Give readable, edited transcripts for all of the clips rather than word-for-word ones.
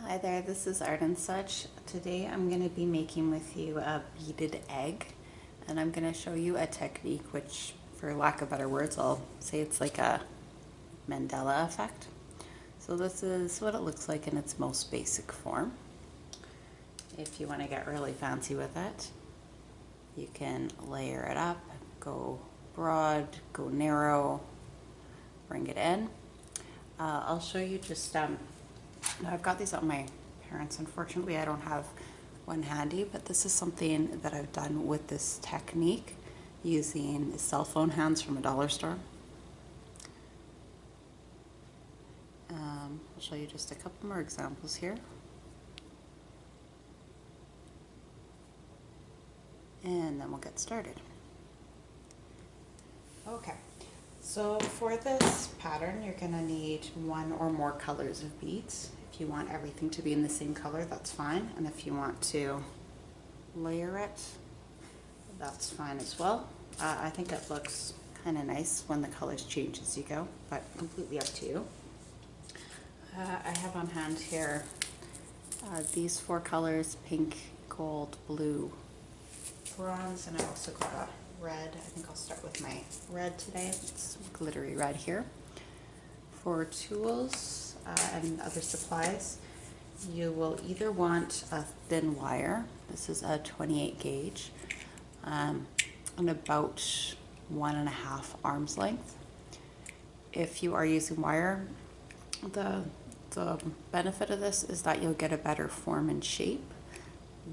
Hi there, this is Art and Such. Today I'm going to be making with you a beaded egg, and I'm going to show you a technique which, for lack of better words, I'll say it's like a Mandala effect. So this is what it looks like in its most basic form. If you want to get really fancy with it, you can layer it up, go broad, go narrow, bring it in. I'll show you just I've got these on my parents. Unfortunately, I don't have one handy, but this is something that I've done with this technique using cell phone hands from a dollar store. I'll show you just a couple more examples here. And then we'll get started. Okay, so for this pattern, you're going to need one or more colors of beads. If you want everything to be in the same color, that's fine. And if you want to layer it, that's fine as well. I think it looks kind of nice when the colors change as you go, but completely up to you. I have on hand here these four colors: pink, gold, blue, bronze, and I also got a red. I think I'll start with my red today. It's glittery red here. For tools and other supplies, you will either want a thin wire. This is a 28 gauge and about 1.5 arms length. If you are using wire, the benefit of this is that you'll get a better form and shape.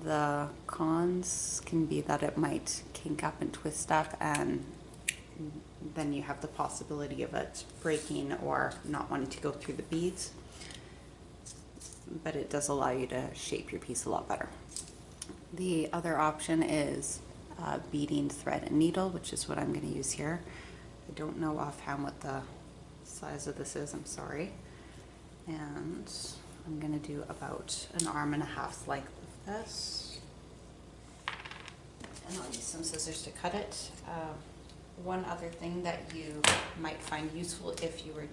The cons can be that it might kink up and twist up, and then you have the possibility of it breaking or not wanting to go through the beads. But it does allow you to shape your piece a lot better. The other option is beading thread and needle, which is what I'm going to use here. I don't know offhand what the size of this is, I'm sorry. And I'm going to do about 1.5 arms length of this. And I'll use some scissors to cut it. One other thing that you might find useful if you're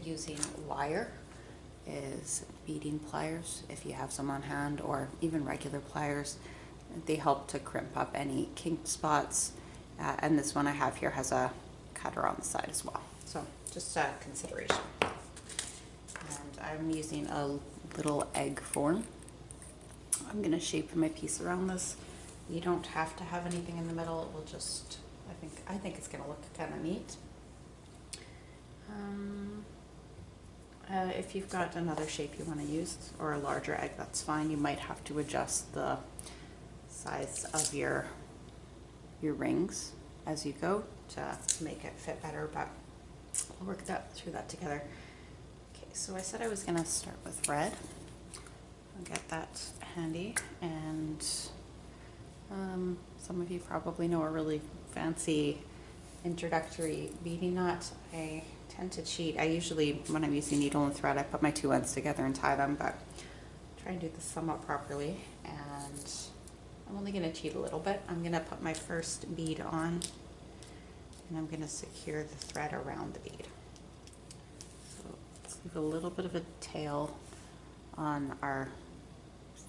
using wire is beading pliers, if you have some on hand, or even regular pliers. They help to crimp up any kinked spots. And this one I have here has a cutter on the side as well. So just a consideration. And I'm using a little egg form. I'm going to shape my piece around this. You don't have to have anything in the middle. It will just, I think it's going to look kind of neat. If you've got another shape you want to use, or a larger egg, that's fine. You might have to adjust the size of your rings as you go to make it fit better, but we'll work through that together. Okay, so I said I was going to start with red. I'll get that handy, and some of you probably know a really fancy introductory beading knot. I tend to cheat. I usually, when I'm using needle and thread, I put my two ends together and tie them, but try and do this somewhat properly. And I'm only going to cheat a little bit. I'm going to put my first bead on, and I'm going to secure the thread around the bead. So let's leave a little bit of a tail on our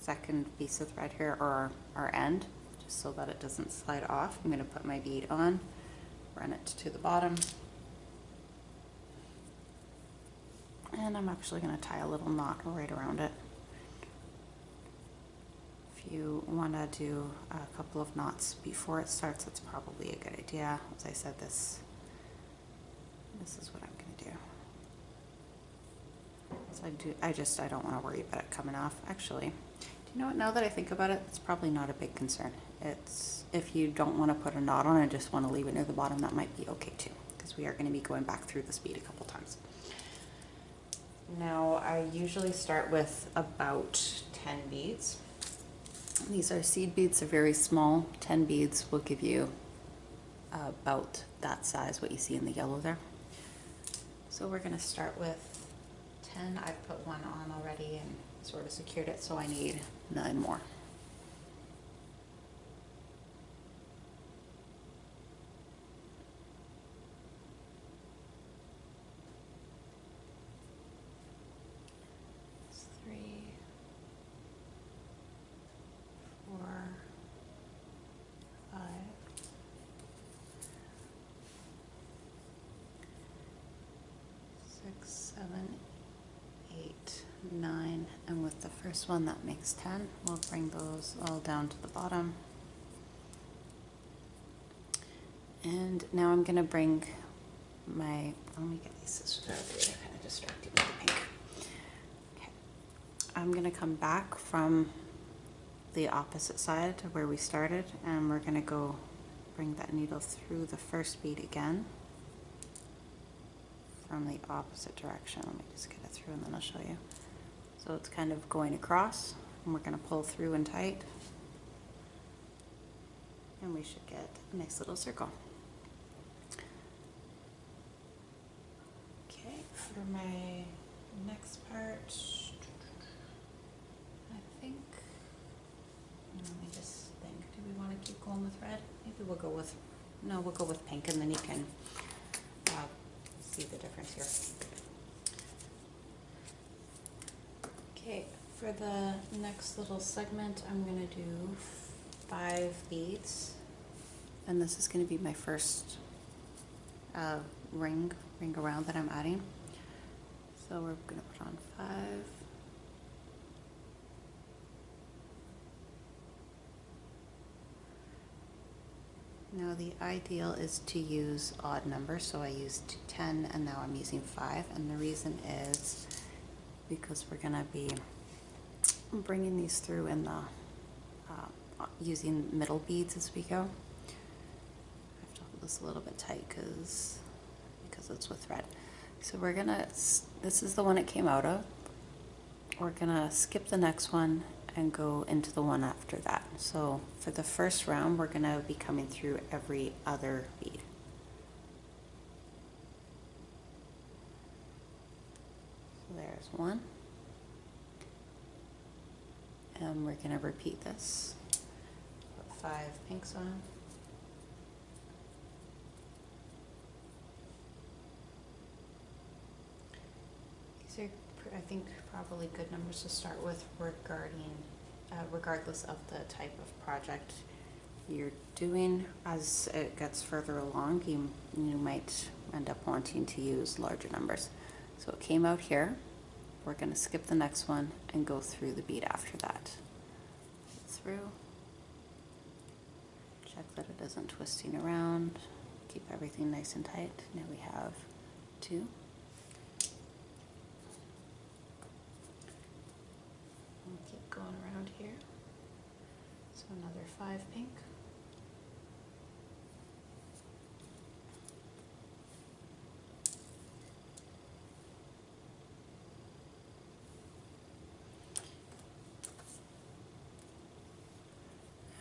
second piece of thread here, or our end, just so that it doesn't slide off. I'm going to put my bead on, run it to the bottom, and I'm actually going to tie a little knot right around it. If you want to do a couple of knots before it starts, that's probably a good idea. As I said, this is what I'm going to do. So I don't want to worry about it coming off. Actually, do you know what, now that I think about it, it's probably not a big concern. It's, if you don't want to put a knot on and just want to leave it near the bottom, that might be okay too, because we are going to be going back through this bead a couple times. Now, I usually start with about 10 beads. These are seed beads, they're very small. 10 beads will give you about that size, what you see in the yellow there. So we're going to start with 10. I put one on already and sort of secured it, so I need 9 more. 9, and with the first one that makes 10. We'll bring those all down to the bottom. And now I'm gonna bring my, let me get these scissors out of the way, they're kind of distracting with the pink. Okay, I'm gonna come back from the opposite side to where we started, and we're gonna go bring that needle through the first bead again from the opposite direction. Let me just get it through and then I'll show you. So it's kind of going across, and we're gonna pull through and tight, and we should get a nice little circle. Okay, for my next part, I think, let me just think, do we want to keep going with red? Maybe we'll go with, no, we'll go with pink, and then you can see the difference here. Okay, for the next little segment, I'm going to do 5 beads, and this is going to be my first ring around that I'm adding. So we're going to put on 5. Now the ideal is to use odd numbers, so I used 10 and now I'm using 5, and the reason is because we're going to be bringing these through in the using middle beads as we go. I have to hold this a little bit tight because it's with thread. So we're gonna, this is the one it came out of. We're gonna skip the next one and go into the one after that. So for the first round, we're gonna be coming through every other bead. So there's one. And we're gonna repeat this. Put 5 pinks on. These are, I think, probably good numbers to start with regardless of the type of project you're doing. As it gets further along, you might end up wanting to use larger numbers. So it came out here. We're going to skip the next one and go through the bead after that. Through. Check that it isn't twisting around. Keep everything nice and tight. Now we have 2. And keep going around here. So another 5 pink.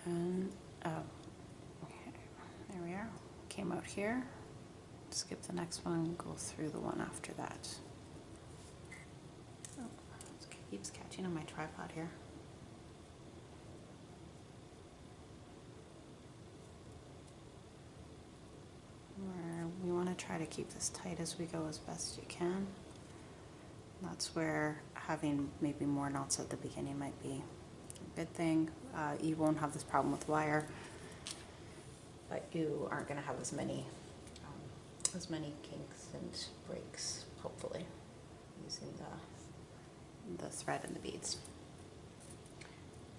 And okay, there we are. Came out here. Skip the next one. Go through the one after that. Oh, it keeps catching on my tripod here. We want to try to keep this tight as we go as best you can. That's where having maybe more knots at the beginning might be a good thing. You won't have this problem with wire, but you aren't going to have as many kinks and breaks, hopefully, using the thread and the beads.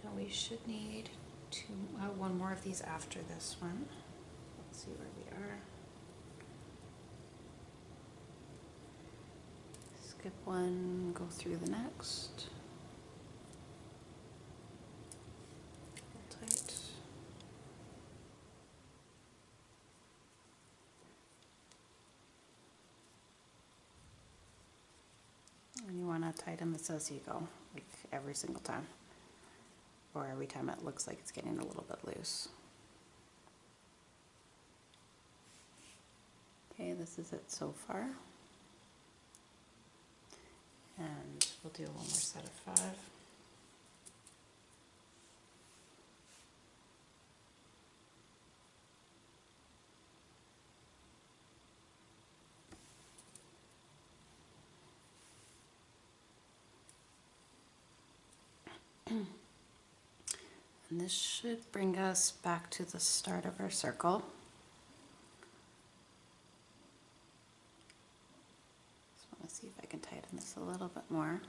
Now we should need one more of these after this one. Let's see where we are. Skip one, go through the next. Tight. And you want to tighten this as you go, like every single time, or every time it looks like it's getting a little bit loose. Okay, this is it so far. And we'll do one more set of 5. And this should bring us back to the start of our circle. Just want to see if I can tighten this a little bit more.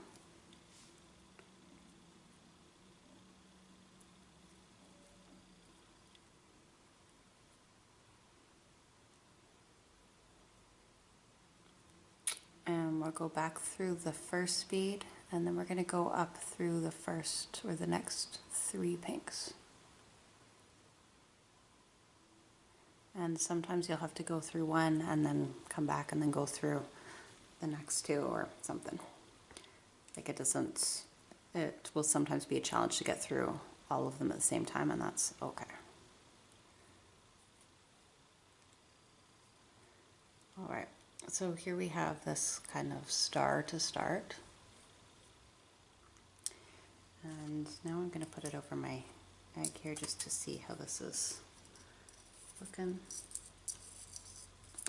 we'll go back through the first bead, and then we're going to go up through the first or the next 3 pinks. And sometimes you'll have to go through one and then come back and then go through the next 2 or something. Like it will sometimes be a challenge to get through all of them at the same time, and that's okay. All right, so here we have this kind of star to start. And now I'm going to put it over my egg here just to see how this is looking.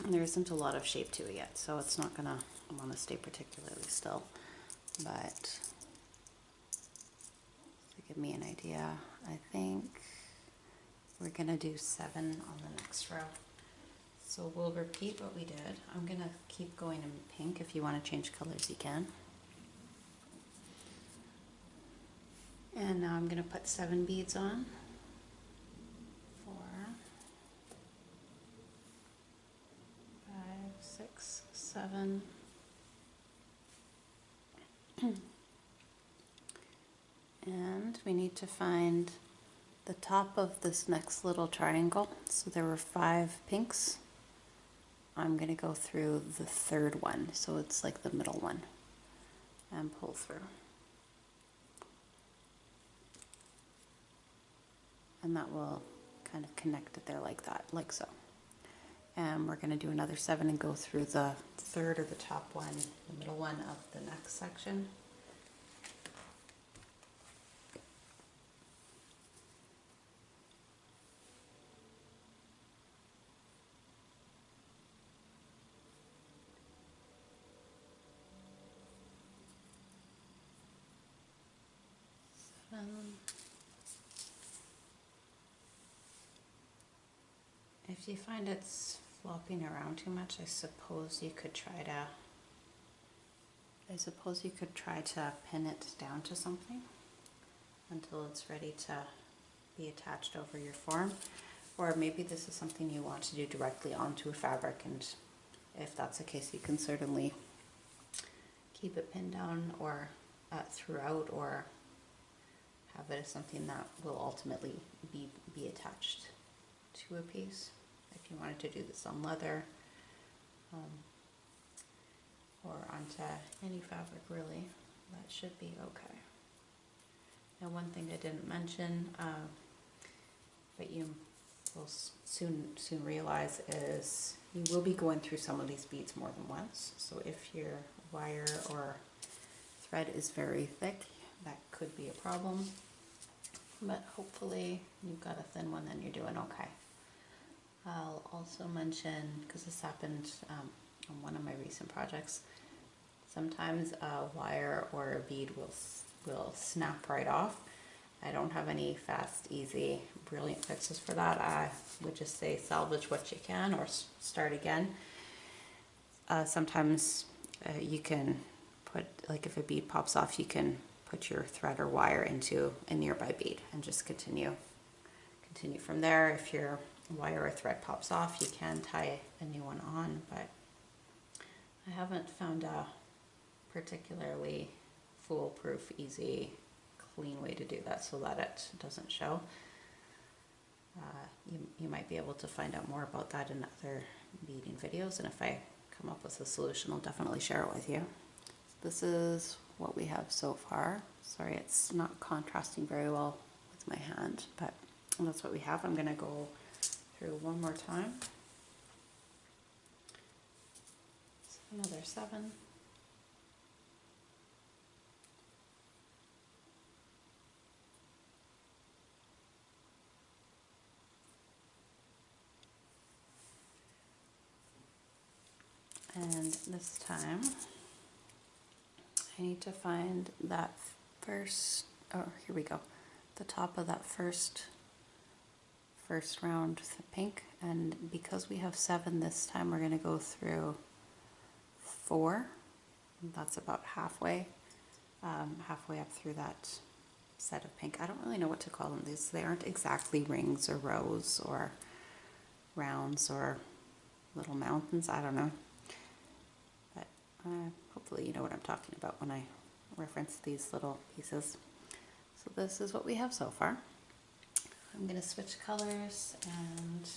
And there isn't a lot of shape to it yet, so it's not going to want to stay particularly still. But to give me an idea, I think we're going to do 7 on the next row. So we'll repeat what we did. I'm going to keep going in pink. If you want to change colors, you can. And now I'm going to put 7 beads on. 4, 5, 6, 7. And we need to find the top of this next little triangle. So there were 5 pinks. I'm going to go through the 3rd one, so it's like the middle one, and pull through. And that will kind of connect it there like that, like so. And we're going to do another 7 and go through the 3rd or the top one, the middle one of the next section. If you find it's flopping around too much, I suppose you could try to pin it down to something until it's ready to be attached over your form. Or maybe this is something you want to do directly onto a fabric, and if that's the case, you can certainly keep it pinned down or throughout, or have it as something that will ultimately be attached to a piece. If you wanted to do this on leather or onto any fabric, really, that should be okay. Now, one thing I didn't mention, but you will soon realize, is you will be going through some of these beads more than once. So if your wire or thread is very thick, that could be a problem. But hopefully you've got a thin one, then you're doing okay. I'll also mention, because this happened on one of my recent projects, sometimes a wire or a bead will snap right off. I don't have any fast, easy, brilliant fixes for that. I would just say salvage what you can or start again. Sometimes you can put, like if a bead pops off, you can put your thread or wire into a nearby bead and just continue from there. If your wire or thread pops off, you can tie a new one on, but I haven't found a particularly foolproof, easy, clean way to do that so that it doesn't show. You might be able to find out more about that in other beading videos, and if I come up with a solution, I'll definitely share it with you. This is what we have so far. Sorry, it's not contrasting very well with my hand, but that's what we have. I'm going to go through one more time. So another 7. And this time I need to find that first, oh, here we go, the top of that first round pink. And because we have 7 this time, we're going to go through 4. That's about halfway up through that set of pink. I don't really know what to call them. They aren't exactly rings or rows or rounds or little mountains. I don't know. But Hopefully you know what I'm talking about when I reference these little pieces. So this is what we have so far. I'm going to switch colors, and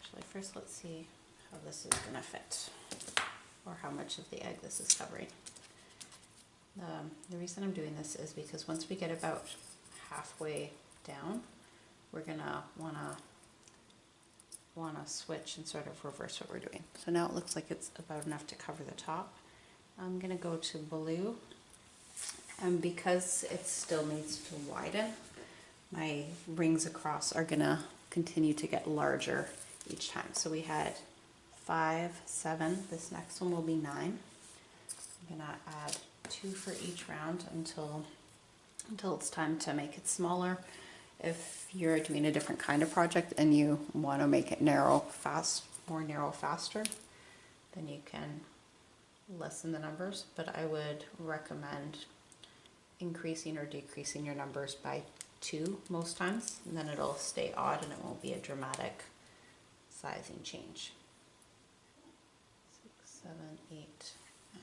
actually first let's see how this is going to fit, or how much of the egg this is covering. The reason I'm doing this is because once we get about halfway down, we're going to want to switch and sort of reverse what we're doing. So now it looks like it's about enough to cover the top. I'm going to go to blue, and because it still needs to widen, my rings across are going to continue to get larger each time. So we had 5, 7, this next one will be 9. I'm going to add 2 for each round until it's time to make it smaller. If you're doing a different kind of project and you want to make it more narrow faster, then you can lessen the numbers, but I would recommend increasing or decreasing your numbers by 2 most times, and then it'll stay odd and it won't be a dramatic sizing change. 6, 7, 8, 9.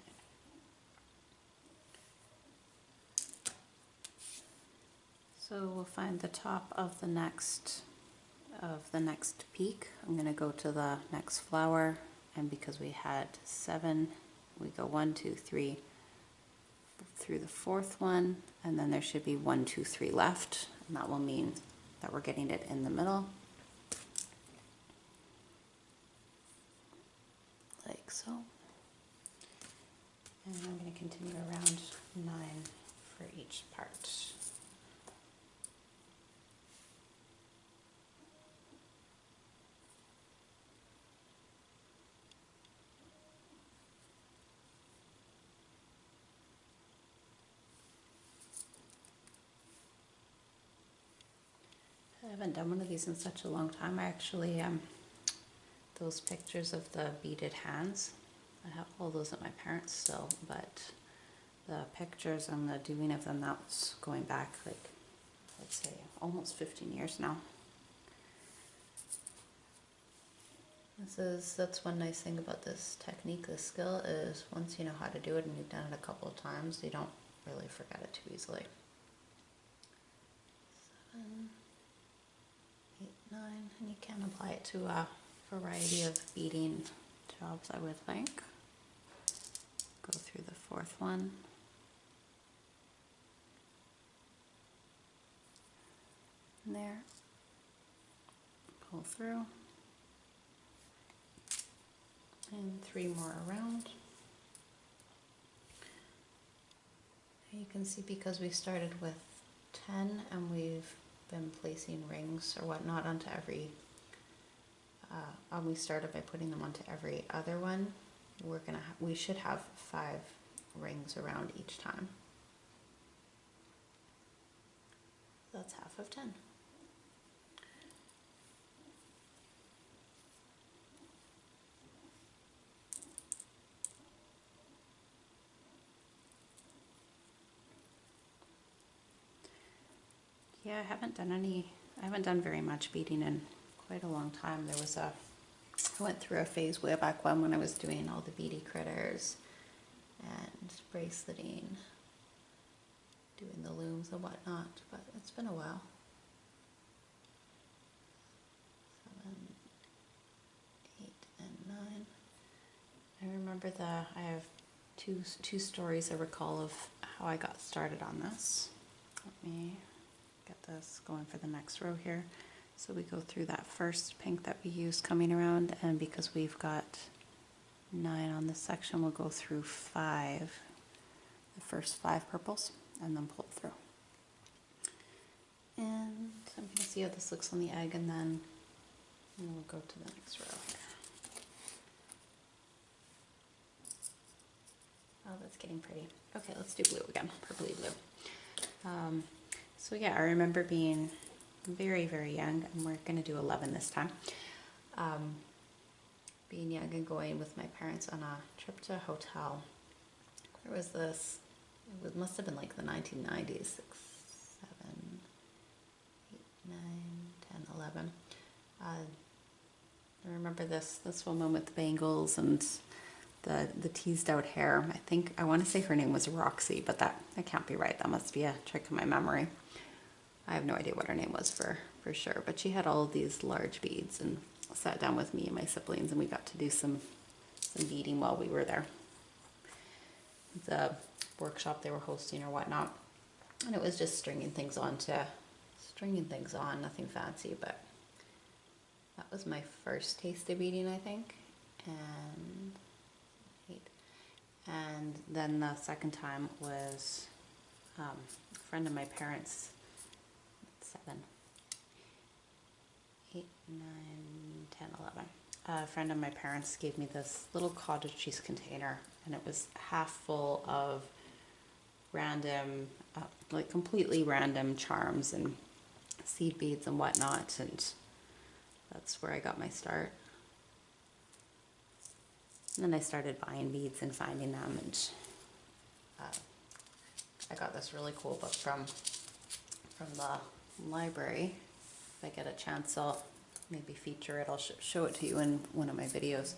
So we'll find the top of the next peak. I'm going to go to the next flower, and because we had 7, we go 1, 2, 3 through the 4th one, and then there should be 1, 2, 3 left, and that will mean that we're getting it in the middle, like so. And I'm going to continue around 9 for each part. I haven't done one of these in such a long time. I actually, those pictures of the beaded hands, I have all those at my parents' still, but the pictures and the doing of them, that's going back like, let's say, almost 15 years now. That's one nice thing about this technique, this skill, is once you know how to do it and you've done it a couple of times, you don't really forget it too easily. 7, 8, 9, and you can apply it to a variety of beading jobs, I would think. Go through the 4th one. And there. Pull through. And 3 more around. And you can see, because we started with 10 and we've been placing rings or whatnot onto every, we started by putting them onto every other one, we should have 5 rings around each time. That's half of 10. Yeah, I haven't done very much beading in quite a long time. I went through a phase way back when I was doing all the beady critters and braceleting, doing the looms and whatnot, but it's been a while. 7, 8, and 9. I remember I have two stories I recall of how I got started on this. Let me get this going for the next row here. So we go through that first pink that we used coming around, and because we've got 9 on this section, we'll go through 5, the first 5 purples, and then pull through. And I'm going to see how this looks on the egg, and then we'll go to the next row here. Oh, that's getting pretty. Okay, let's do blue again, purpley blue. So yeah, I remember being very, very young, and we're going to do 11 this time. Being young and going with my parents on a trip to a hotel. Where was this? It must have been like the 1990s, 6, 7, 8, 9, 10, 11. I remember this woman with the bangles and the teased out hair. I want to say her name was Roxy, but that can't be right. That must be a trick of my memory. I have no idea what her name was for sure, but she had all of these large beads and sat down with me and my siblings, and we got to do some beading while we were there. The workshop they were hosting or whatnot, and it was just stringing things on, nothing fancy, but that was my first taste of beading, I think. And then the second time was a friend of my parents, 7, 8, 9, 10, 11. A friend of my parents gave me this little cottage cheese container, and it was half full of random, like completely random charms and seed beads and whatnot, and that's where I got my start. And then I started buying beads and finding them, and I got this really cool book from the library. If I get a chance, I'll maybe feature it. I'll show it to you in one of my videos.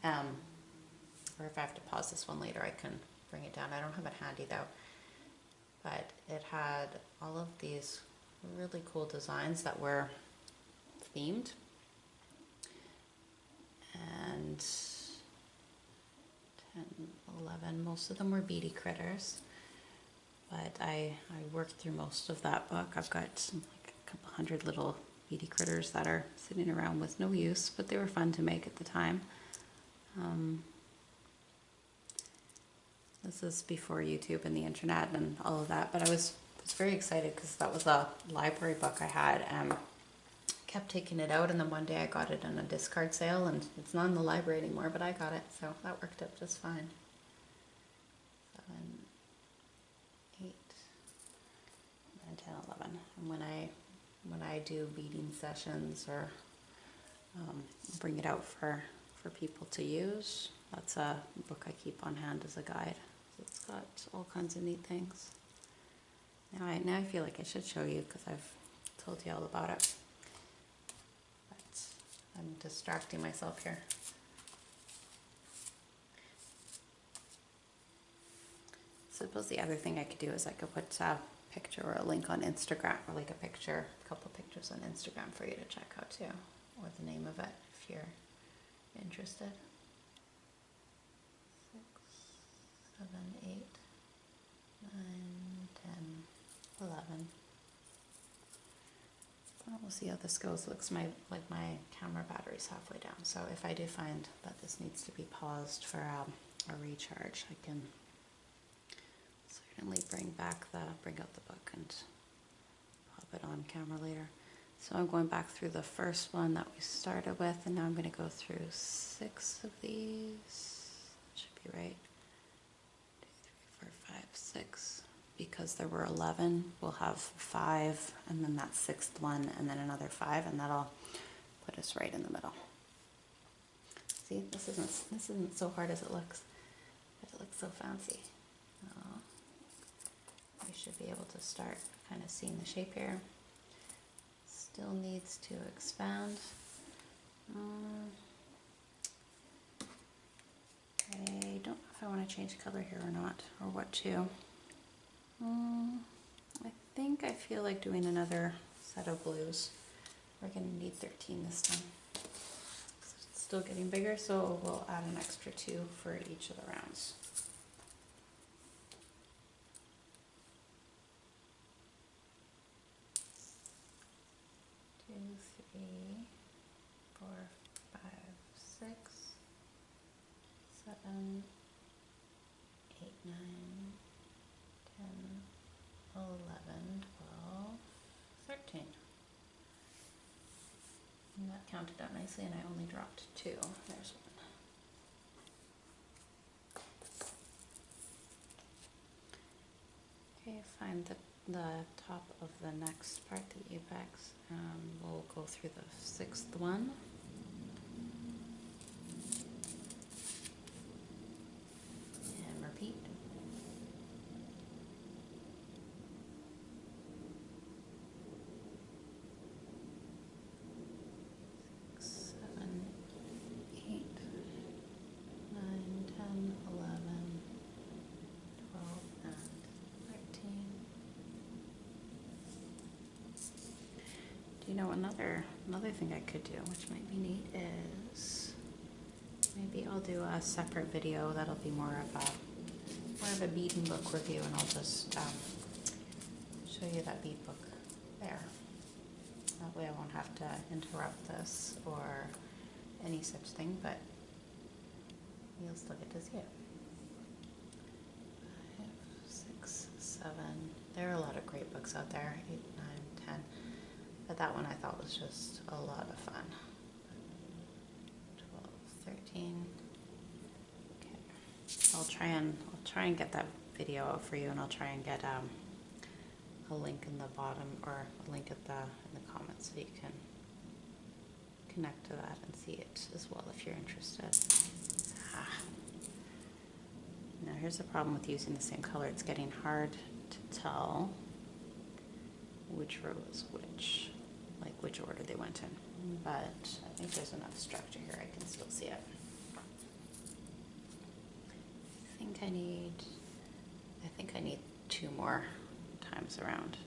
Or if I have to pause this one later, I can bring it down. I don't have it handy though. But it had all of these really cool designs that were themed. And 10, 11, most of them were beady critters. But I worked through most of that book. I've got like a couple hundred little beady critters that are sitting around with no use, but they were fun to make at the time. This is before YouTube and the internet and all of that, but I was very excited because that was a library book I had, and kept taking it out, and then one day I got it in a discard sale, and it's not in the library anymore, but I got it, so that worked out just fine. 7, 8, 9, 10, 11. And when I do beading sessions or bring it out for people to use, that's a book I keep on hand as a guide. So it's got all kinds of neat things. Now I feel like I should show you because I've told you all about it. But I'm distracting myself here. I suppose the other thing I could do is I could put a picture or a link on Instagram, or like a couple pictures on Instagram for you to check out too, or the name of it if you're interested. 6, 7, 8, 9, 10, 11. Well, we'll see how this goes. It looks like my camera battery's halfway down, so if I do find that this needs to be paused for a recharge, I can certainly bring out the book and pop it on camera later. So I'm going back through the first one that we started with, and now I'm going to go through 6 of these. That should be right. 2, 3, 4, 5, 6. Because there were 11, we'll have 5, and then that 6th one, and then another 5, and that'll put us right in the middle. See, this isn't so hard as it looks, but it looks so fancy. We should be able to start kind of seeing the shape here. Still needs to expand. I don't know if I want to change color here or not, or what to. I feel like doing another set of blues. We're going to need 13 this time. It's still getting bigger, so we'll add an extra 2 for each of the rounds. 2, 3, 4, 5, 6, 7, 8, 9, 10, 11, 12, 13. And that counted out nicely, and I only dropped 2. There's one. Okay, find the top of the next part, the apex. We'll go through the 6th one. And repeat. 6, 7, 8, 9, know, another thing I could do, which might be neat, is maybe I'll do a separate video that'll be more of a bead and book review, and I'll just show you that bead book there. That way I won't have to interrupt this or any such thing, but you'll still get to see it. 5, 6, 7. There are a lot of great books out there. 8, 9, 10. But that one I thought was just a lot of fun. 12, 13. Okay. I'll try and get that video out for you, and I'll try and get a link in the bottom, or a link in the comments, so you can connect to that and see it as well if you're interested. Now here's the problem with using the same color. It's getting hard to tell which row is which, like which order they went in. But I think there's enough structure here, I can still see it. I think I need 2 more times around.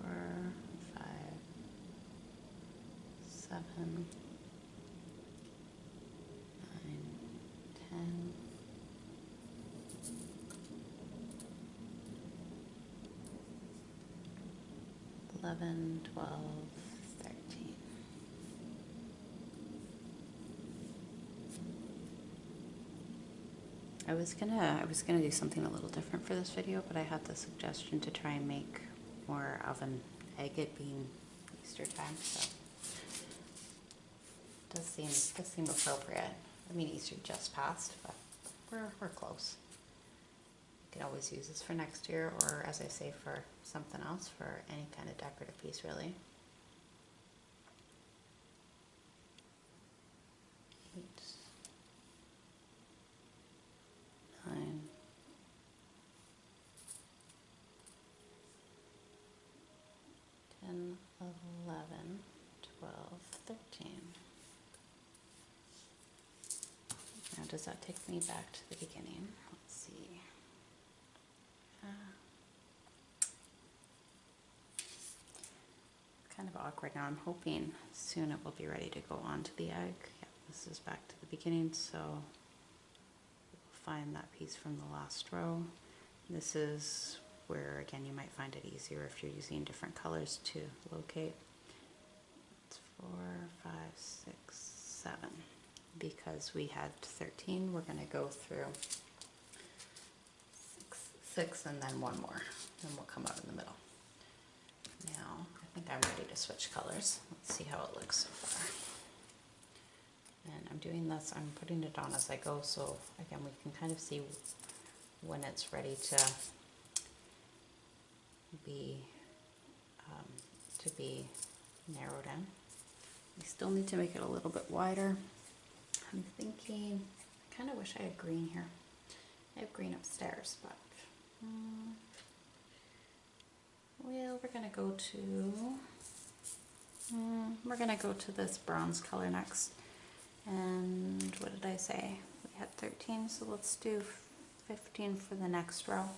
4, 5, 7, 9, 10. 11, 12, 13. I was gonna do something a little different for this video, but I had the suggestion to try and make more of an egg, it being Easter time, so it does seem appropriate. I mean, Easter just passed, but we're close. You can always use this for next year, or as I say, for something else, for any kind of decorative piece, really. 8, 9, 10, 11, 12, 13. Now, does that take me back to the beginning? Let's see. Kind of awkward now. I'm hoping soon it will be ready to go onto the egg. Yeah, this is back to the beginning, so we'll find that piece from the last row. This is where, again, you might find it easier if you're using different colors to locate. It's 4, 5, 6, 7. Because we had 13, we're going to go through 6 and then 1 more, and we'll come out in the middle. Now, I think I'm ready to switch colors. Let's see how it looks so far. And I'm doing this, I'm putting it on as I go, so again, we can kind of see when it's ready to be narrowed in. We still need to make it a little bit wider. I'm thinking, I kind of wish I had green here. I have green upstairs, but well, we're gonna go to this bronze color next. And what did I say? We had 13, so let's do 15 for the next row.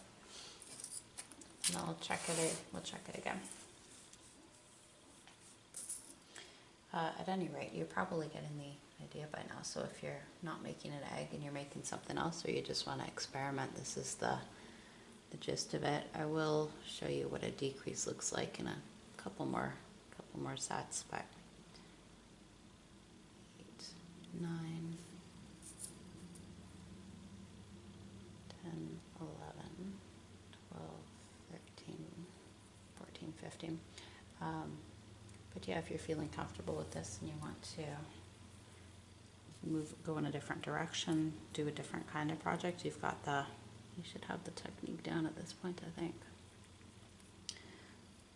And I'll check it. We'll check it again. At any rate, you're probably getting the idea by now. So if you're not making an egg and you're making something else, or you just want to experiment, this is the gist of it. I will show you what a decrease looks like in a couple more sets, but 8, 9, 10, 11, 12, 13, 14, 15. But yeah, if you're feeling comfortable with this and you want to go in a different direction, do a different kind of project, you should have the technique down at this point, I think.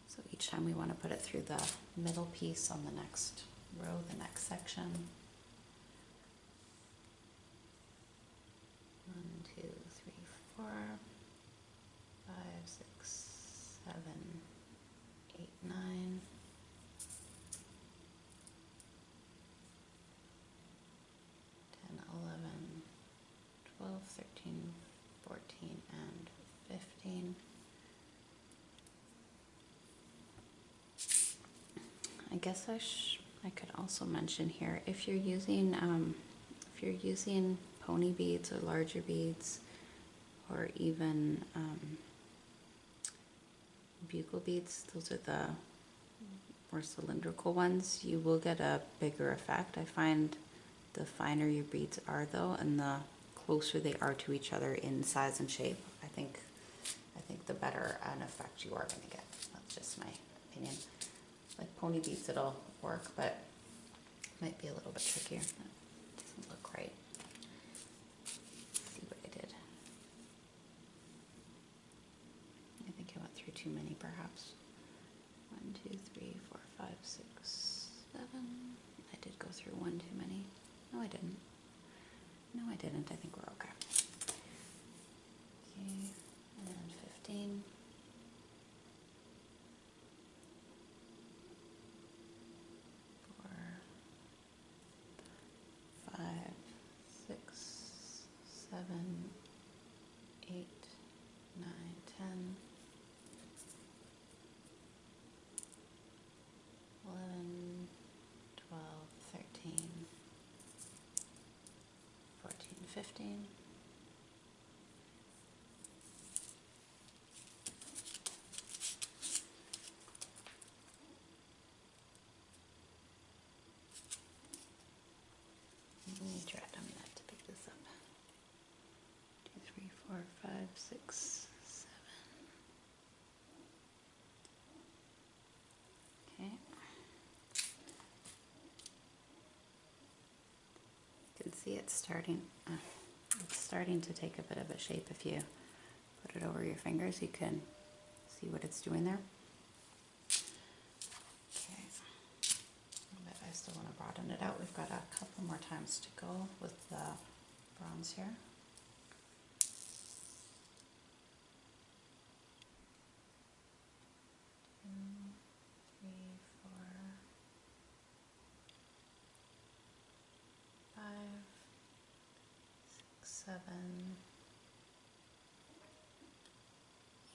So each time we want to put it through the middle piece on the next row, the next section. 1, 2, 3, 4, 5, 6, 7, 8, 9. 10, 11, 12, 13, 14, and 15. guess I could also mention here, if you're using pony beads or larger beads, or even bugle beads, those are the more cylindrical ones, you will get a bigger effect. I find the finer your beads are though, and the closer they are to each other in size and shape, I think the better an effect you are going to get. That's just my opinion. Like pony beads, it'll work, but might be a little bit trickier. That doesn't look right. Let's see what I did. I think I went through too many, perhaps. 1, 2, 3, 4, 5, 6, 7. I did go through one too many. No, I didn't. No, I didn't. I think we're okay. Okay, and 15. 4, 5, 6, 7, 8, 9, 10, 11, 12, 13, 14, 15. Let me try it. I'm gonna have to pick this up. 2, 3, 4, 5, 6, 7. Okay. You can see it's starting to take a bit of a shape. If you put it over your fingers, you can see what it's doing there. Okay, but I still want to broaden it out. We've got a couple more times to go with the bronze here. 2, 3, 4, 5, 6, 7,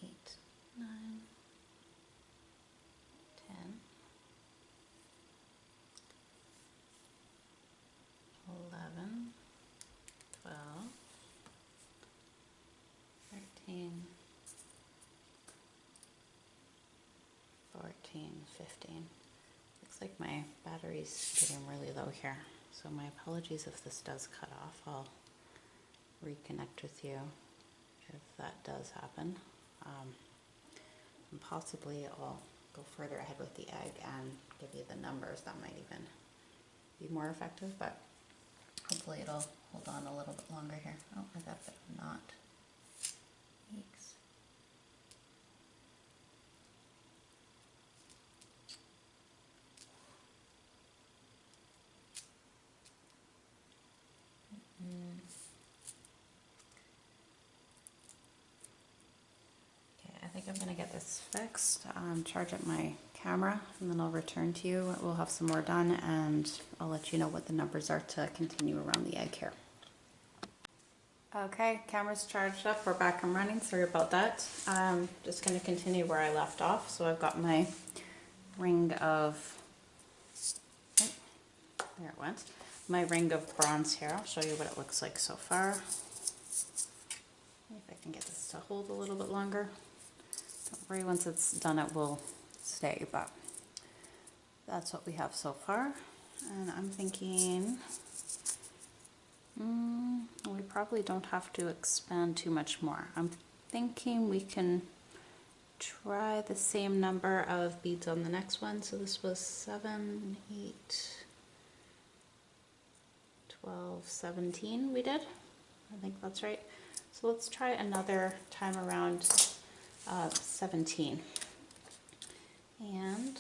8, 9, 10, 11, 12, 13, 14, 15. Looks like my battery's getting really low here, so my apologies if this does cut off. I'll reconnect with you if that does happen. And possibly I'll go further ahead with the egg and give you the numbers. That might even be more effective, but hopefully it'll hold on a little bit longer here. Oh, I got a bit of knot. Yikes. Okay, I think I'm gonna get this fixed, charge up my camera, and then I'll return to you. We'll have some more done, and I'll let you know what the numbers are to continue around the egg here. Okay, camera's charged up, we're back and running, sorry about that. Just gonna continue where I left off. So I've got my ring of, oh, there it went. My ring of bronze here. I'll show you what it looks like so far. See if I can get this to hold a little bit longer. Don't worry, once it's done it will stay, but that's what we have so far. And I'm thinking, we probably don't have to expand too much more. I'm thinking we can try the same number of beads on the next one. So this was 7, 8, 12, 17 we did. I think that's right. So let's try another time around 17. And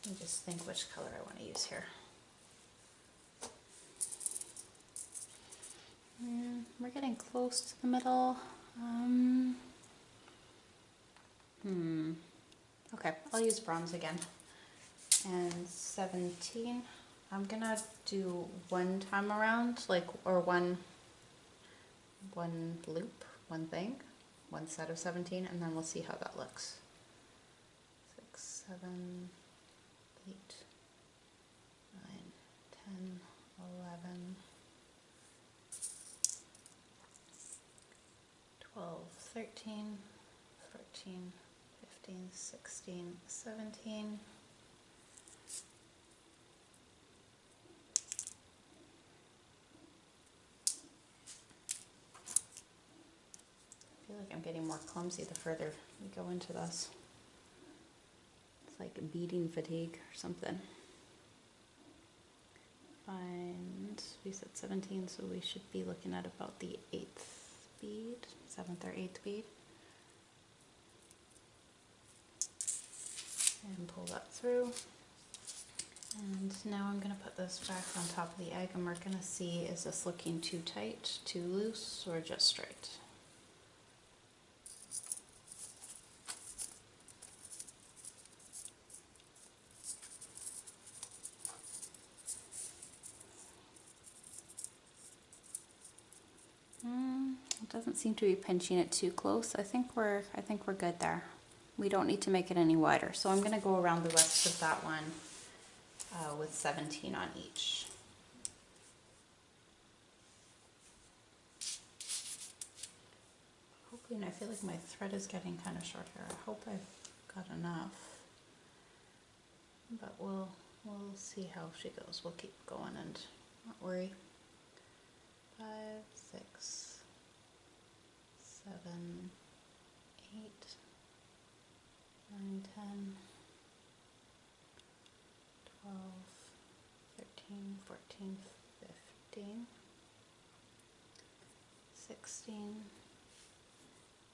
let me just think which color I want to use here. We're getting close to the middle. Okay, I'll use bronze again. And 17, I'm gonna do one time around, like, or one loop, one thing, one set of 17, and then we'll see how that looks. 6, 7, 8, 10, 11, 12, 13, 14, 15, 16, 17. I feel like I'm getting more clumsy the further we go into this. It's like beading fatigue or something. And we said 17, so we should be looking at about the 8th bead, 7th or 8th bead. And pull that through. And now I'm going to put this back on top of the egg, and we're going to see, is this looking too tight, too loose, or just straight? It doesn't seem to be pinching it too close. I think we're good there. We don't need to make it any wider. So I'm going to go around the rest of that one with 17 on each. Hopefully, I feel like my thread is getting kind of short here. I hope I've got enough, but we'll see how she goes. We'll keep going and not worry. 5, 6, 7, 8, 9, 10, 12, 13, 14, 15, 16,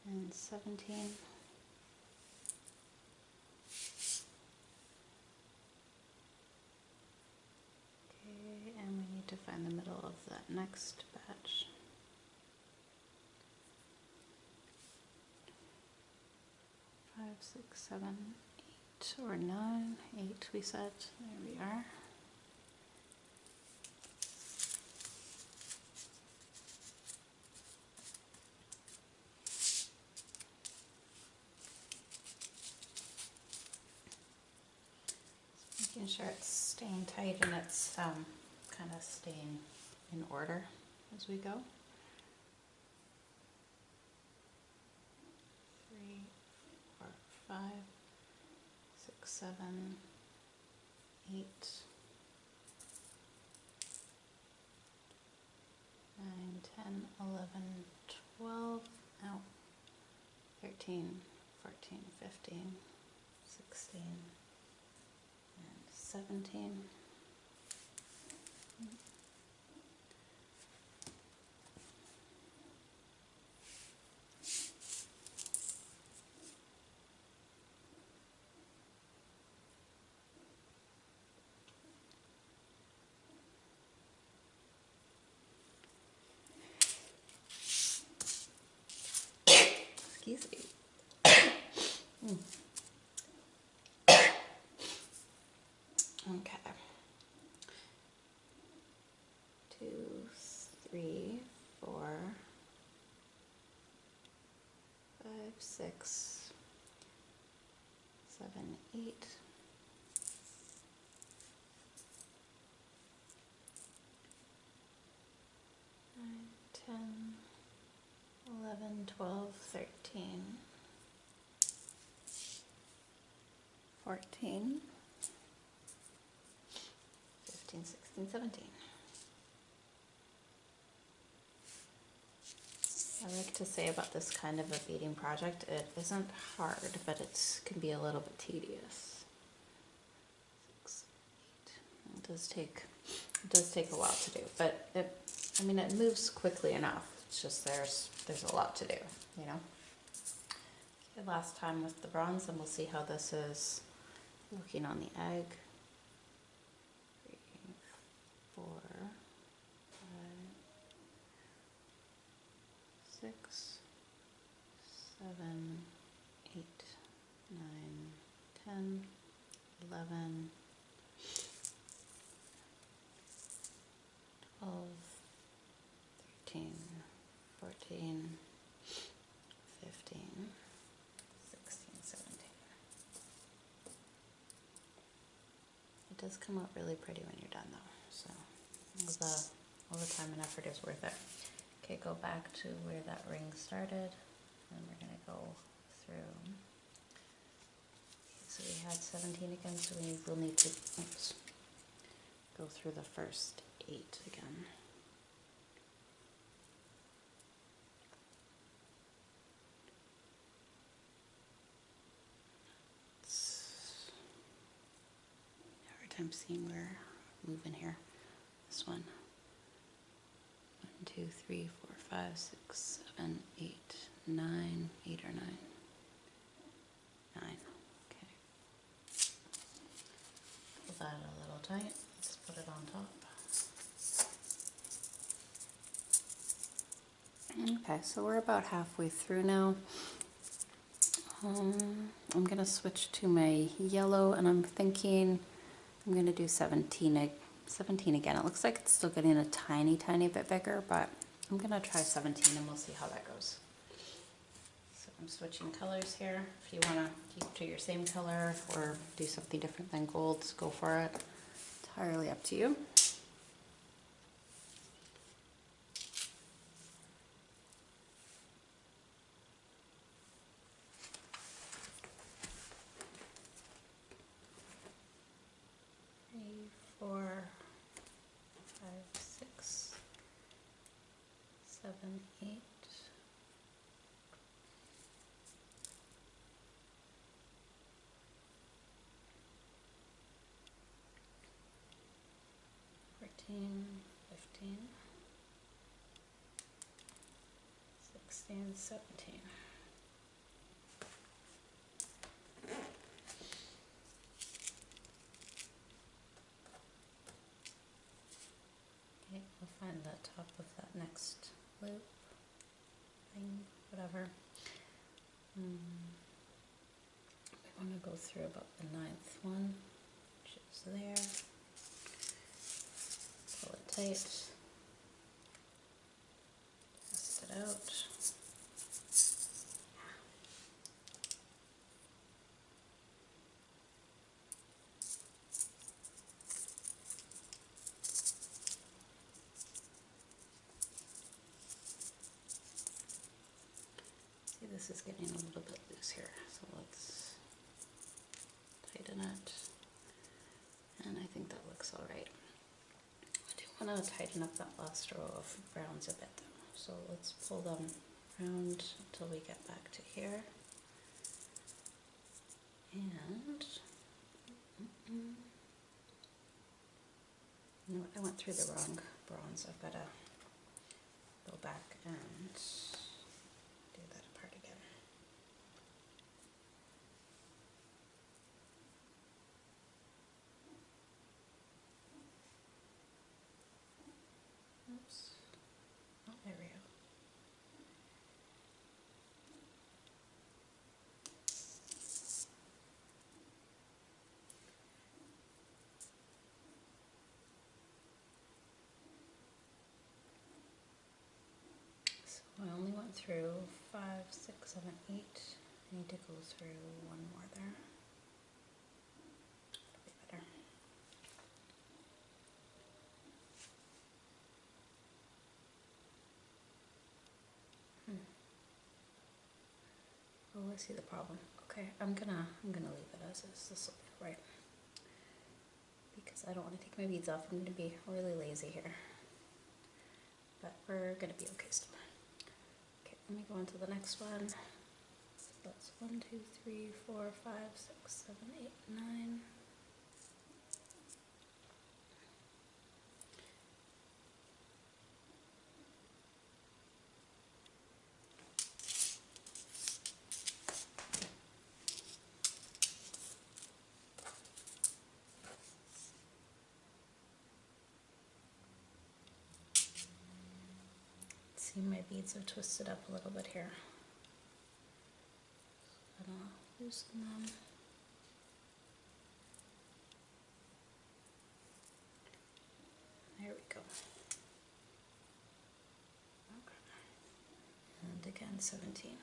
and 17. Okay, and we need to find the middle of that next batch. 5, 6, 7, 8, or 9, 8 we said. There we are. Making sure it's staying tight and it's kind of staying in order as we go. 3, 4, 5, 6, 7, 8, 9, 10, 11, 12, oh, 13, 14, 15, 16, and 17. Excuse me. Okay. 2, 3, 4, 5, 6, 7, 8. 9, 10, 11, 12, 13, 14, 15, 16, 17. I like to say about this kind of a beading project, it isn't hard, but it can be a little bit tedious. 6, 8. It does take a while to do, but it moves quickly enough. It's just there's a lot to do, you know. Okay, last time with the bronze, and we'll see how this is looking on the egg. 3, 4, 5, 6, 7, 8, 9, 10, 11, 12, 13, 14, 15, 16, 17. It does come out really pretty when you're done though. So all the time and effort is worth it. Okay, go back to where that ring started, and we're gonna go through. Okay, so we had 17 again, so we'll need to go through the first 8 again. Hard time seeing where I'm moving here. This one. 1, 2, 3, 4, 5, 6, 7, 8, 9, 8 or 9. 9. Okay. Pull that a little tight. Let's put it on top. Okay, so we're about halfway through now. I'm going to switch to my yellow, and I'm thinking I'm going to do 17 again. It looks like it's still getting a tiny bit bigger, but I'm going to try 17 and we'll see how that goes. So I'm switching colors here. If you want to keep to your same color or do something different than golds, go for it. Entirely up to you. Three, 4, 5, 6, 7, 8. 14, 15, 16, 17. Okay, we'll find the top of that next loop thing, whatever. We want to go through about the 9th one, which is there. Pull it tight. Test it out. See, this is getting a little bit loose here, so let's tighten it. And I think that looks all right. I do want to tighten up that last row of browns a bit though. So let's pull them around until we get back to here. And you know what, I went through the wrong bronze. I've got to go back and do that apart again. Oops. Oh, there we go. So I only went through 5, 6, 7, 8. I need to go through one more there. That'll be better. Oh, I see the problem. Okay, I'm gonna leave it as is. This will be right. Because I don't want to take my beads off. I'm gonna be really lazy here. But we're gonna be okay still. Okay, let me go on to the next one. So that's 1, 2, 3, 4, 5, 6, 7, 8, 9. See, my beads have twisted up a little bit here. I'm gonna loosen them. There we go. Okay. And again, 17.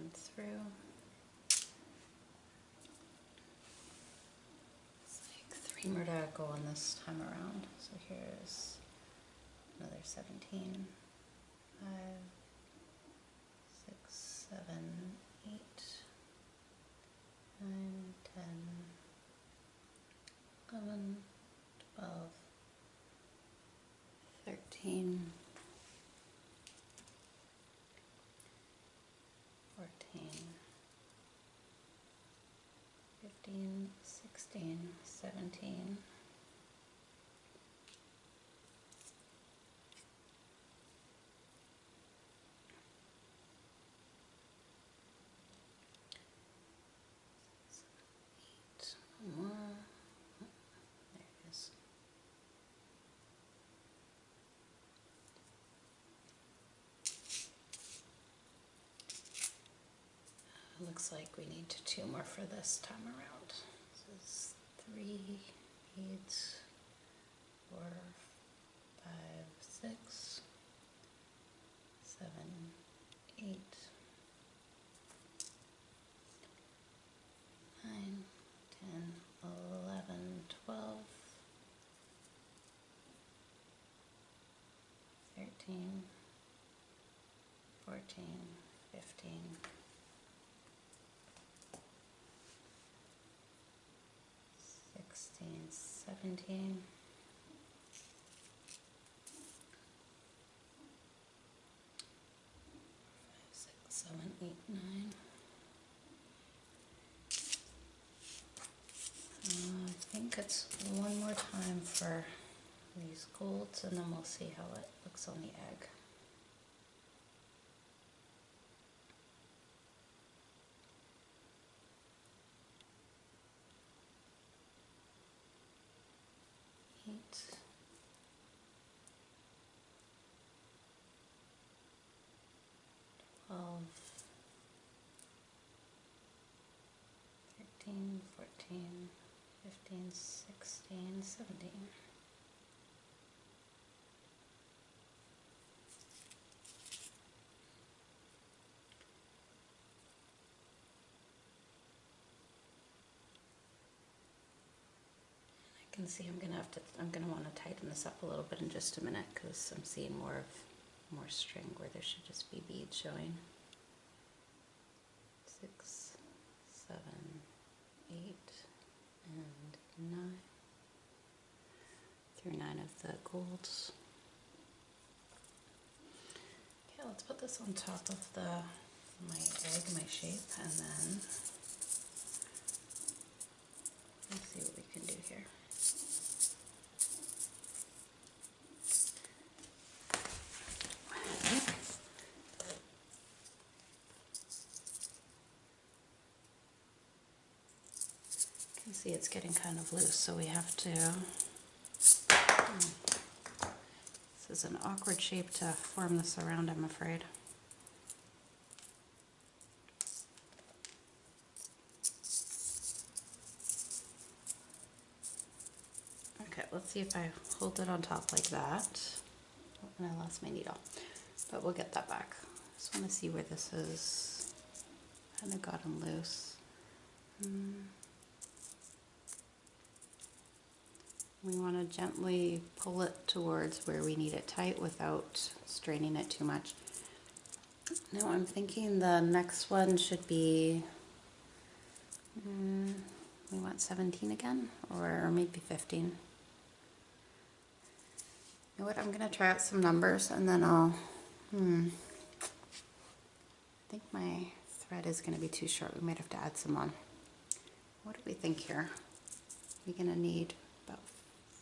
one through. It's like 3 more to go on this time around. So here's another 17. 5, 6, 7, 8, 9, 10, 11, 12, 13, 14, 15, 16, 17, 8, one more. There it is. Looks like we need 2 more for this time around. This is 3 beads, 4, 5, 6, 7, 8, 9, 10, 11, 12, 13, 14, 15, 16, 17, 5, 6, 7, 8, 9. I think it's one more time for these golds, and then we'll see how it looks on the egg. Eight, 12, 13, 14, 15, 16, 17. I can see I'm gonna want to tighten this up a little bit in just a minute because I'm seeing more string where there should just be beads showing. 6, 7, 8, and 9. Through 9 of the golds. Okay, let's put this on top of my egg, my shape, and then let's see what we can do here. You can see it's getting kind of loose, so we have to, this is an awkward shape to form this around, I'm afraid. Okay, let's see if I hold it on top like that. Oh, and I lost my needle, but we'll get that back. Just want to see where this is kind of gotten loose. We want to gently pull it towards where we need it tight without straining it too much. Now I'm thinking the next one should be, we want 17 again, or maybe 15. You know what, I'm going to try out some numbers and then I'll, I think my thread is going to be too short. We might have to add some on. What do we think here? We're going to need about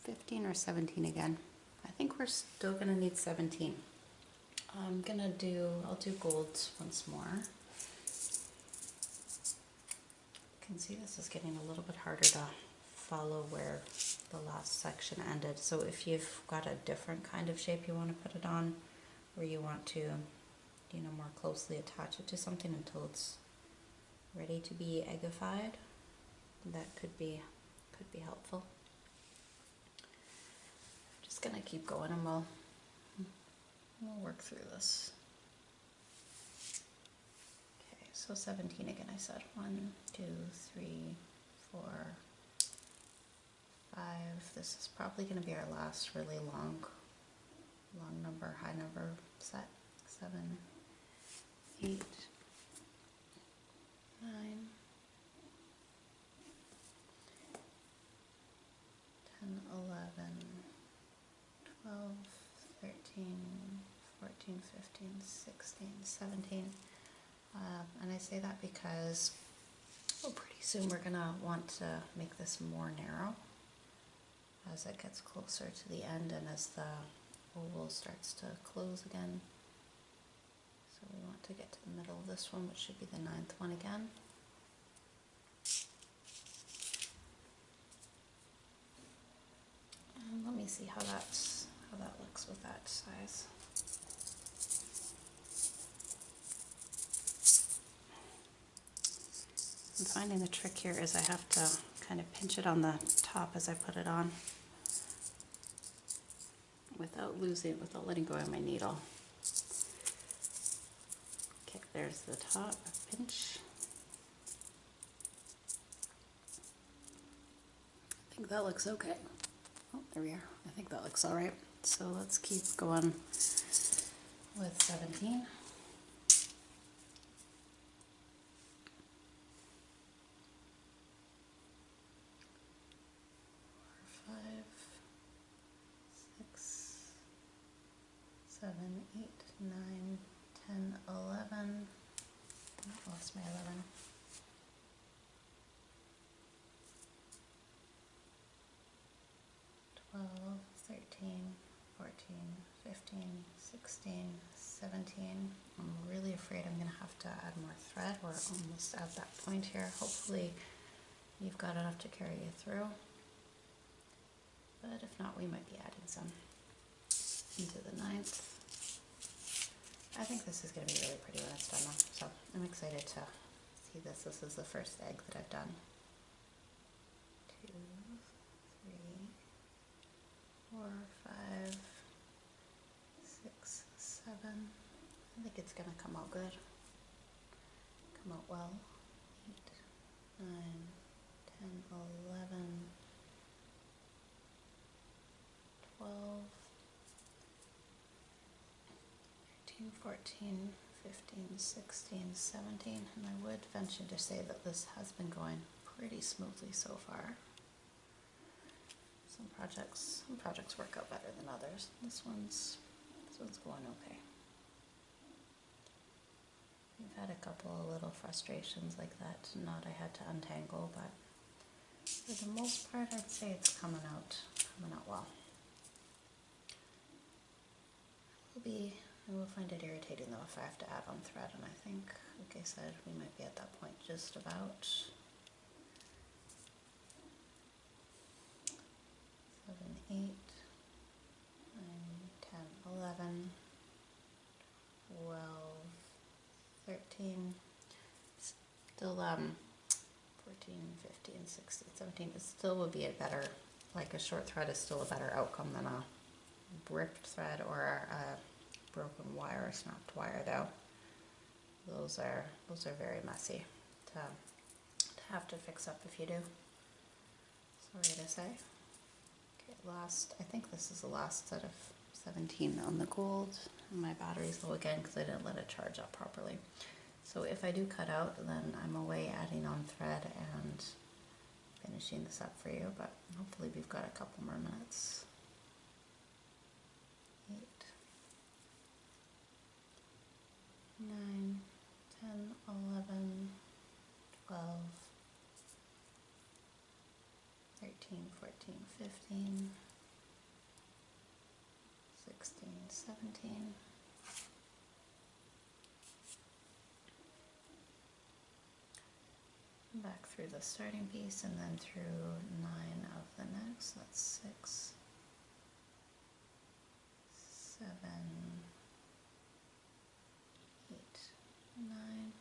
15 or 17 again. I think we're still going to need 17. I'll do golds once more. You can see this is getting a little bit harder to follow where the last section ended. So if you've got a different kind of shape you want to put it on, or you want to, you know, more closely attach it to something until it's ready to be eggified, that could be helpful. Just gonna keep going and we'll work through this. Okay, so So 17 again, I said. 1, 2, 3, 4, 5. This is probably going to be our last really long number, high number set. 7, 8, 9, 10, 11, 12, 13, 14, 15, 16, 17. And I say that because pretty soon we're gonna want to make this more narrow as it gets closer to the end and as the oval starts to close again. So we want to get to the middle of this one, which should be the 9th one again. And let me see how that looks with that size. I'm finding the trick here is I have to kind of pinch it on the top as I put it on without letting go of my needle. Okay, there's the top, pinch. I think that looks okay. Oh, there we are. I think that looks all right. So let's keep going with 17. 7, 8, 9, 10, 11. I lost my 11. 12, 13, 14, 15, 16, 17. I'm really afraid I'm going to have to add more thread. We're almost at that point here. Hopefully you've got enough to carry you through. But if not, we might be adding some into the 9th. I think this is going to be really pretty when it's done though. So I'm excited to see this. This is the first egg that I've done. 2, 3, 4, 5, 6, 7. I think it's going to come out good. Come out well. 8, 9, 10, 11, 12, 13, 14, 15, 16, 17. And I would venture to say that this has been going pretty smoothly so far. Some projects work out better than others. This one's going okay. We've had a couple of little frustrations like that knot I had to untangle, but for the most part I'd say it's coming out well. I will find it irritating though if I have to add on thread, and I think, like I said, we might be at that point just about. 7, 8, 9, 10, 11, 12, 13, still 14, 15, 16, 17. It still would be a better, like a short thread is still a better outcome than a ripped thread or a broken wire or snapped wire though. Those are very messy to have to fix up if you do. Sorry to say. I think this is the last set of 17 on the gold. And my battery's low again because I didn't let it charge up properly. So if I do cut out, then I'm away adding on thread and finishing this up for you, but hopefully we've got a couple more minutes. 8, 9, 10, 11, 12, 13, 14, 15, 16, 17. Back through the starting piece and then through 9 of the next. That's 6, 7, 8, 9.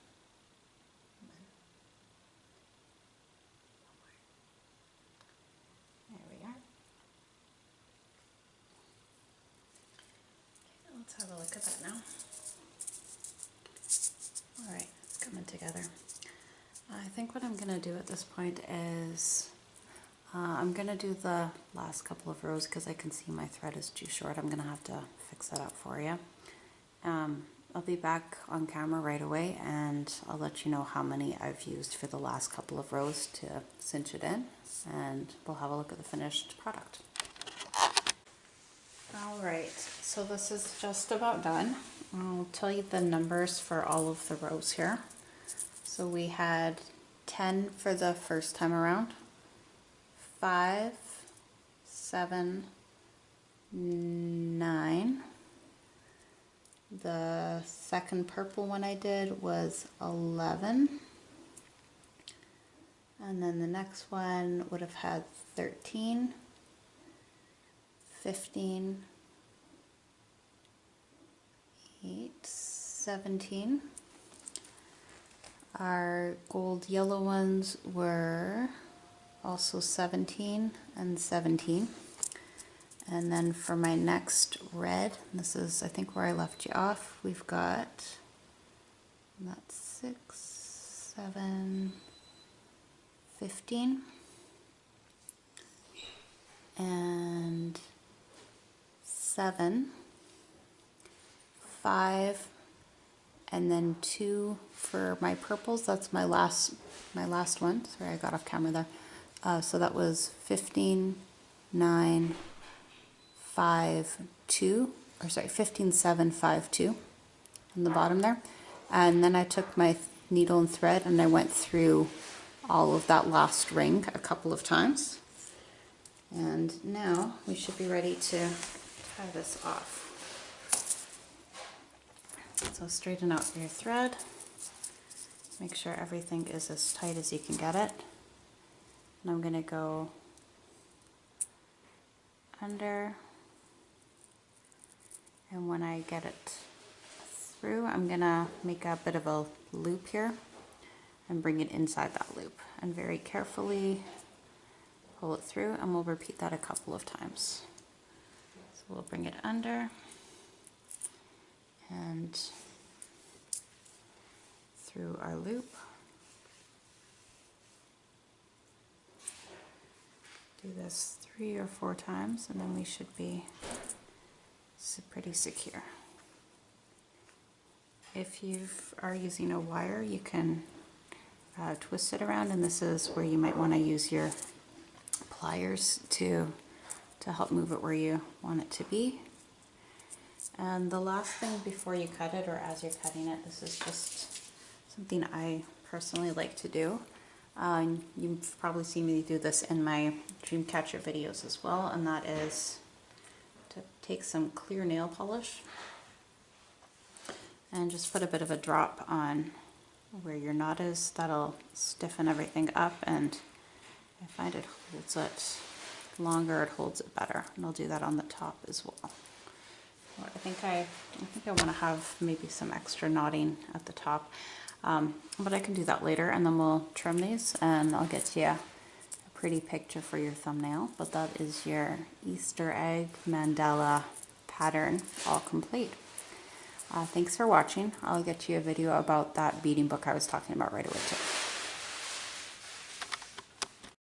There we are. Okay, let's have a look at that now. Alright, it's coming together. I think what I'm gonna do at this point is I'm gonna do the last couple of rows because I can see my thread is too short. I'm gonna have to fix that up for you. I'll be back on camera right away and I'll let you know how many I've used for the last couple of rows to cinch it in, and we'll have a look at the finished product. Alright, so this is just about done. I'll tell you the numbers for all of the rows here. So we had 10 for the first time around, 5, 7, 9. The second purple one I did was 11. And then the next one would have had 13, 15, 8, 17. Our gold yellow ones were also 17 and 17. And then for my next red, this is I think where I left you off, we've got, that's 6, 7, 15, and 7, 5, and then 2 for my purples. That's my last one. Sorry, I got off camera there. So that was 15, 9, 5, 2, or sorry, 15, 7, 5, 2 on the bottom there. And then I took my needle and thread and I went through all of that last ring a couple of times. And now we should be ready to tie this off. So straighten out your thread. Make sure everything is as tight as you can get it. And I'm going to go under. And when I get it through, I'm gonna make a bit of a loop here and bring it inside that loop. And very carefully pull it through, and we'll repeat that a couple of times. So we'll bring it under and through our loop. Do this 3 or 4 times, and then we should be pretty secure. If you are using a wire, you can twist it around, and this is where you might want to use your pliers to help move it where you want it to be. And the last thing before you cut it, or as you're cutting it, this is just something I personally like to do. You've probably seen me do this in my Dreamcatcher videos as well, and that is to take some clear nail polish and just put a bit of a drop on where your knot is. That'll stiffen everything up, and I find it holds it longer, it holds it better. And I'll do that on the top as well. I think I want to have maybe some extra knotting at the top, but I can do that later, and then we'll trim these and I'll get you a pretty picture for your thumbnail. But that is your Easter egg mandala pattern all complete. Thanks for watching. I'll get you a video about that beading book I was talking about right away too.